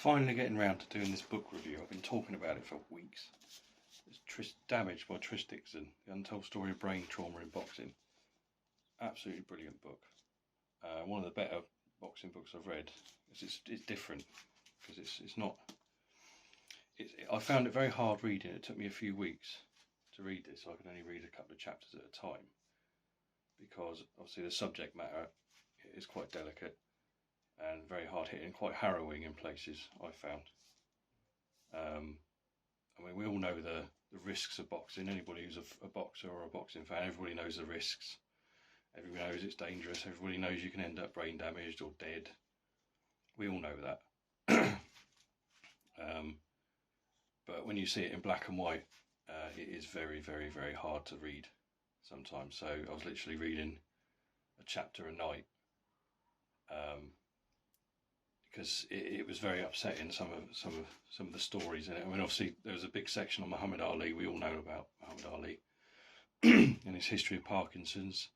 finally getting around to doing this book review. I've been talking about it for weeks. It's Damaged by Tris Dixon, The Untold Story of Brain Trauma in Boxing. Absolutely brilliant book. One of the better boxing books I've read. It's different because it's not. I found it very hard reading. It took me a few weeks to read this. I could only read a couple of chapters at a time because obviously the subject matter is quite delicate and very hard hitting, quite harrowing in places, I found. I mean, we all know the risks of boxing. Anybody who's a boxer or a boxing fan, everybody knows the risks. Everybody knows it's dangerous. Everybody knows you can end up brain damaged or dead. We all know that. But when you see it in black and white, it is very, very, very hard to read sometimes. So I was literally reading a chapter a night because it was very upsetting. Some of the stories in it. I mean, obviously there was a big section on Muhammad Ali. We all know about Muhammad Ali and his history of Parkinson's.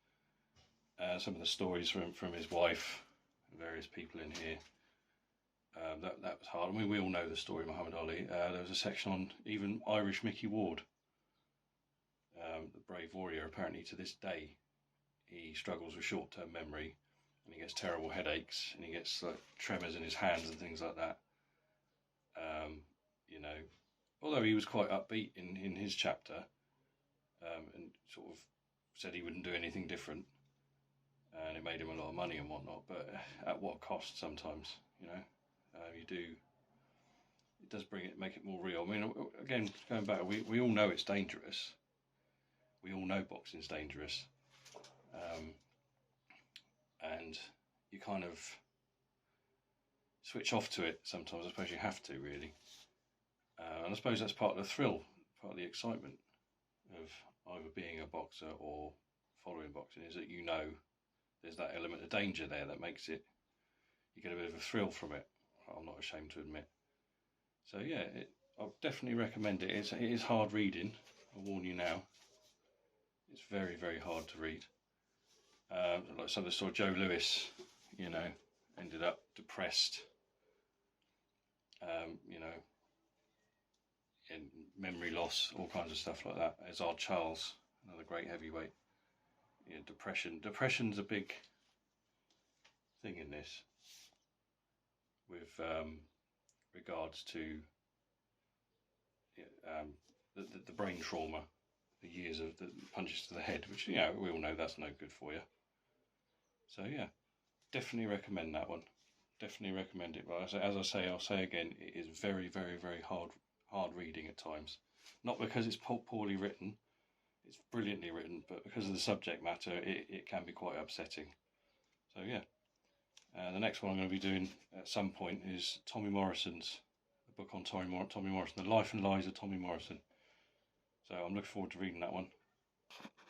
Some of the stories from his wife and various people in here. That was hard. I mean, we all know the story of Muhammad Ali. There was a section on even Irish Mickey Ward, the brave warrior. Apparently, to this day, he struggles with short-term memory, and he gets terrible headaches, and he gets like tremors in his hands and things like that. You know, although he was quite upbeat in his chapter, and sort of said he wouldn't do anything different, and it made him a lot of money and whatnot. But at what cost? Sometimes, you know. It does make it more real. I mean, again, going back, we all know it's dangerous. We all know boxing's dangerous. And you kind of switch off to it sometimes. I suppose you have to, really. And I suppose that's part of the thrill, part of the excitement of either being a boxer or following boxing, is that you know there's that element of danger there that makes it, you get a bit of a thrill from it. I'm not ashamed to admit. So yeah, I'll definitely recommend it. It is hard reading. I warn you now. It's very, very hard to read. Like some of the story, Joe Lewis, you know, ended up depressed. You know, in memory loss, all kinds of stuff like that. As our Charles, another great heavyweight. Yeah, depression. Depression's a big thing in this. With regards to the brain trauma, the years of the punches to the head, which, you know, we all know that's no good for you. So yeah, definitely recommend that one. Definitely recommend it. But as I say, I'll say again, it is very, very, very hard reading at times. Not because it's poorly written, it's brilliantly written, but because of the subject matter, it can be quite upsetting. So yeah. The next one I'm going to be doing at some point is Tommy Morrison's, the book on Tommy Morrison, The Life and Lies of Tommy Morrison. So I'm looking forward to reading that one.